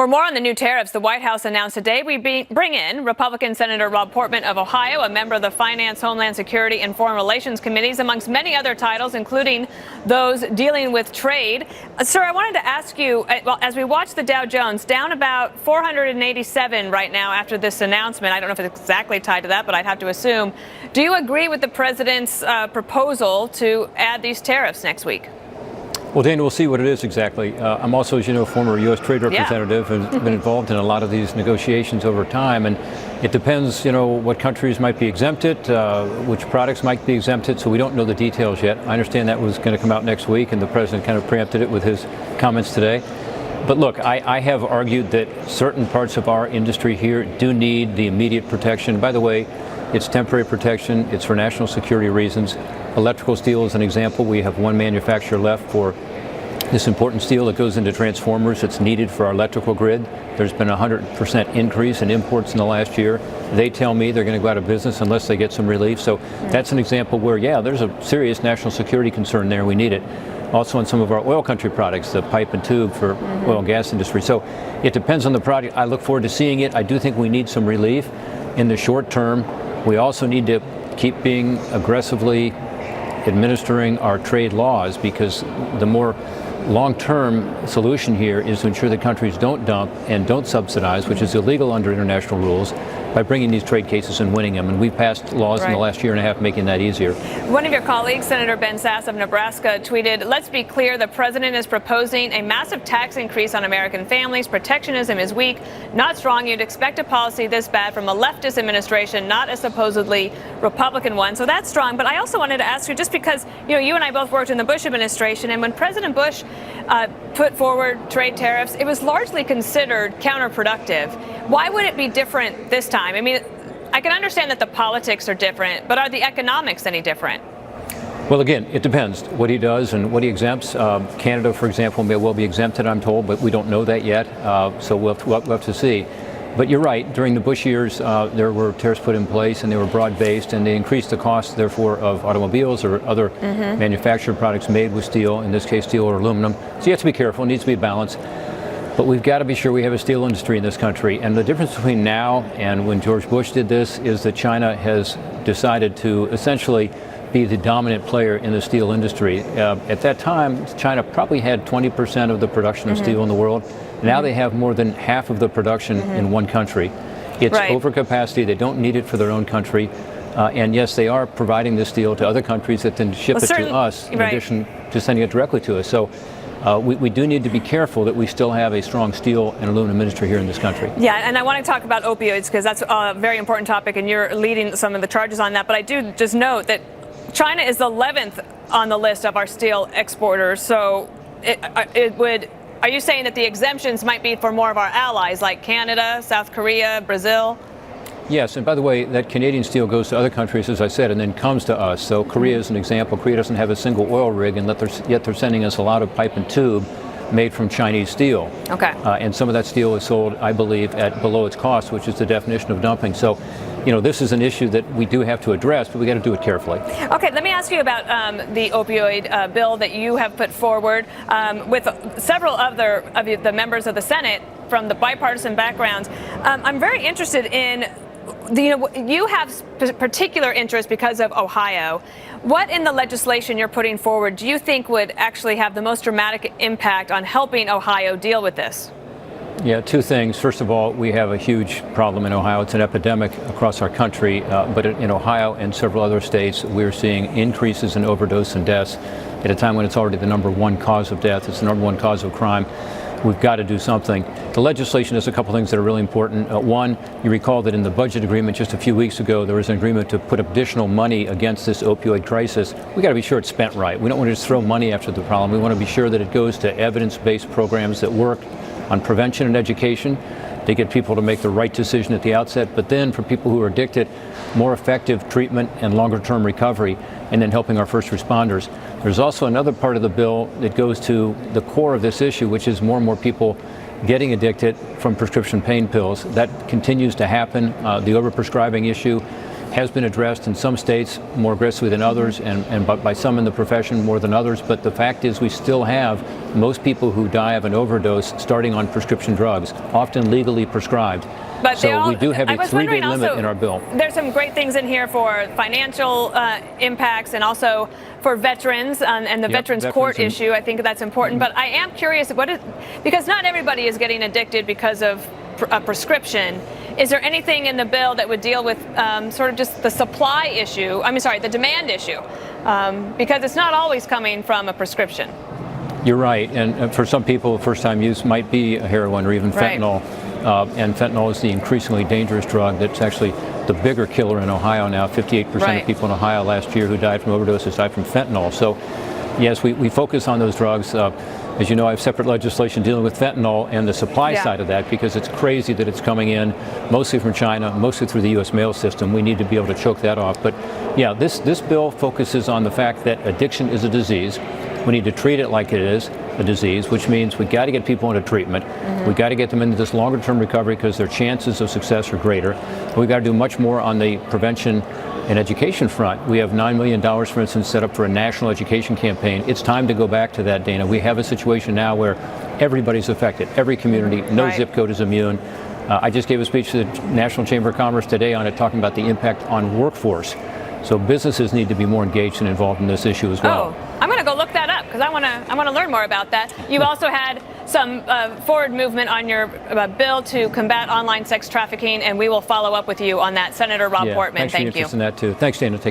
For more on the new tariffs, the White House announced today we bring in Republican Senator Rob Portman of Ohio, a member of the Finance, Homeland Security, and Foreign Relations Committees, amongst many other titles, including those dealing with trade. Sir, I wanted to ask you, well, as we watch the Dow Jones, down about 487 right now after this announcement. I don't know if it's exactly tied to that, but I'd have to assume. Do you agree with the president's proposal to add these tariffs next week? Well, Dana, we'll see what it is exactly. I'm also, as you know, a former U.S. trade representative and been involved in a lot of these negotiations over time. And it depends, what countries might be exempted, which products might be exempted. So we don't know the details yet. I understand that was going to come out next week, and the president kind of preempted it with his comments today. But look, I have argued that certain parts of our industry here do need the immediate protection. By the way, it's temporary protection. It's for national security reasons. Electrical steel is an example. We have one manufacturer left for this important steel that goes into transformers. It's needed for our electrical grid. There's been a 100% increase in imports in the last year. They tell me they're going to go out of business unless they get some relief. So that's an example where, there's a serious national security concern there. We need it. Also on some of our oil country products, the pipe and tube for oil and gas industry. So it depends on the product. I look forward to seeing it. I do think we need some relief in the short term. We also need to keep being aggressively administering our trade laws, because the more long-term solution here is to ensure that countries don't dump and don't subsidize, which is illegal under international rules, by bringing these trade cases and winning them. And we've passed laws in the last year and a half making that easier. One of your colleagues, Senator Ben Sasse of Nebraska, tweeted, "Let's be clear, the president is proposing a massive tax increase on American families. Protectionism is weak, not strong. You'd expect a policy this bad from a leftist administration, not a supposedly Republican one." So that's strong. But I also wanted to ask you, just because, you and I both worked in the Bush administration, and when President Bush put forward trade tariffs, it was largely considered counterproductive. Why would it be different this time? I mean, I can understand that the politics are different, but are the economics any different? Well, again, it depends what he does and what he exempts. Canada, for example, may well be exempted, I'm told, but we don't know that yet. So we'll have to see. But you're right. During the Bush years, there were tariffs put in place, and they were broad-based, and they increased the cost, therefore, of automobiles or other manufactured products made with steel, in this case, steel or aluminum. So you have to be careful. It needs to be balanced. But we've got to be sure we have a steel industry in this country. And the difference between now and when George Bush did this is that China has decided to essentially be the dominant player in the steel industry. At that time, China probably had 20% of the production of steel in the world. Now they have more than half of the production in one country. It's overcapacity. They don't need it for their own country. And yes, they are providing this steel to other countries that then ship it to us in addition to sending it directly to us. So we do need to be careful that we still have a strong steel and aluminum industry here in this country. Yeah, and I want to talk about opioids, because that's a very important topic, and you're leading some of the charges on that. But I do just note that China is the 11th on the list of our steel exporters. So are you saying that the exemptions might be for more of our allies, like Canada, South Korea, Brazil? Yes, and by the way, that Canadian steel goes to other countries, as I said, and then comes to us. So Korea is an example. Korea doesn't have a single oil rig, and yet they're sending us a lot of pipe and tube made from Chinese steel. Okay. And some of that steel is sold, I believe, at below its cost, which is the definition of dumping. So, this is an issue that we do have to address, but we got to do it carefully. Okay, let me ask you about the opioid bill that you have put forward with several other of the members of the Senate from the bipartisan backgrounds. I'm very interested in, you have particular interest because of Ohio. What in the legislation you're putting forward do you think would actually have the most dramatic impact on helping Ohio deal with this? Yeah, two things. First of all, we have a huge problem in Ohio. It's an epidemic across our country, but in Ohio and several other states, we're seeing increases in overdose and deaths at a time when it's already the #1 cause of death. It's the #1 cause of crime. We've got to do something. The legislation does a couple things that are really important. One, you recall that in the budget agreement just a few weeks ago, there was an agreement to put additional money against this opioid crisis. We got to be sure it's spent right. We don't want to just throw money after the problem. We want to be sure that it goes to evidence-based programs that work on prevention and education. They get people to make the right decision at the outset, but then for people who are addicted, more effective treatment and longer-term recovery, and then helping our first responders. There's also another part of the bill that goes to the core of this issue, which is more and more people getting addicted from prescription pain pills. That continues to happen. The overprescribing issue has been addressed in some states more aggressively than others, and by some in the profession more than others. But the fact is, we still have most people who die of an overdose starting on prescription drugs, often legally prescribed. But so we do have a 3-day limit in our bill. There's some great things in here for financial impacts and also for veterans and the Veterans Court issue. I think that's important. But I am curious, because not everybody is getting addicted because of a prescription. Is there anything in the bill that would deal with sort of just the supply issue? The demand issue, because it's not always coming from a prescription. You're right, and for some people, first-time use might be heroin or even fentanyl. And fentanyl is the increasingly dangerous drug that's actually the bigger killer in Ohio now. 58% of people in Ohio last year who died from overdoses died from fentanyl. So, yes, we focus on those drugs. As you know, I have separate legislation dealing with fentanyl and the supply side of that, because it's crazy that it's coming in mostly from China, mostly through the U.S. mail system. We need to be able to choke that off. But, yeah, this bill focuses on the fact that addiction is a disease. We need to treat it like it is a disease, which means we got to get people into treatment. We got to get them into this longer-term recovery because their chances of success are greater. We got to do much more on the prevention and education front. We have $9 million, for instance, set up for a national education campaign. It's time to go back to that, Dana. We have a situation now where everybody's affected, every community, no zip code is immune. I just gave a speech to the National Chamber of Commerce today on it, talking about the impact on workforce. So businesses need to be more engaged and involved in this issue as well. Oh, I'm going to go look that up because I want to learn more about that. You've also had some forward movement on your bill to combat online sex trafficking, and we will follow up with you on that. Senator Rob Portman, thank you. Thanks for your interest in that too. Thanks, Dana. Take care.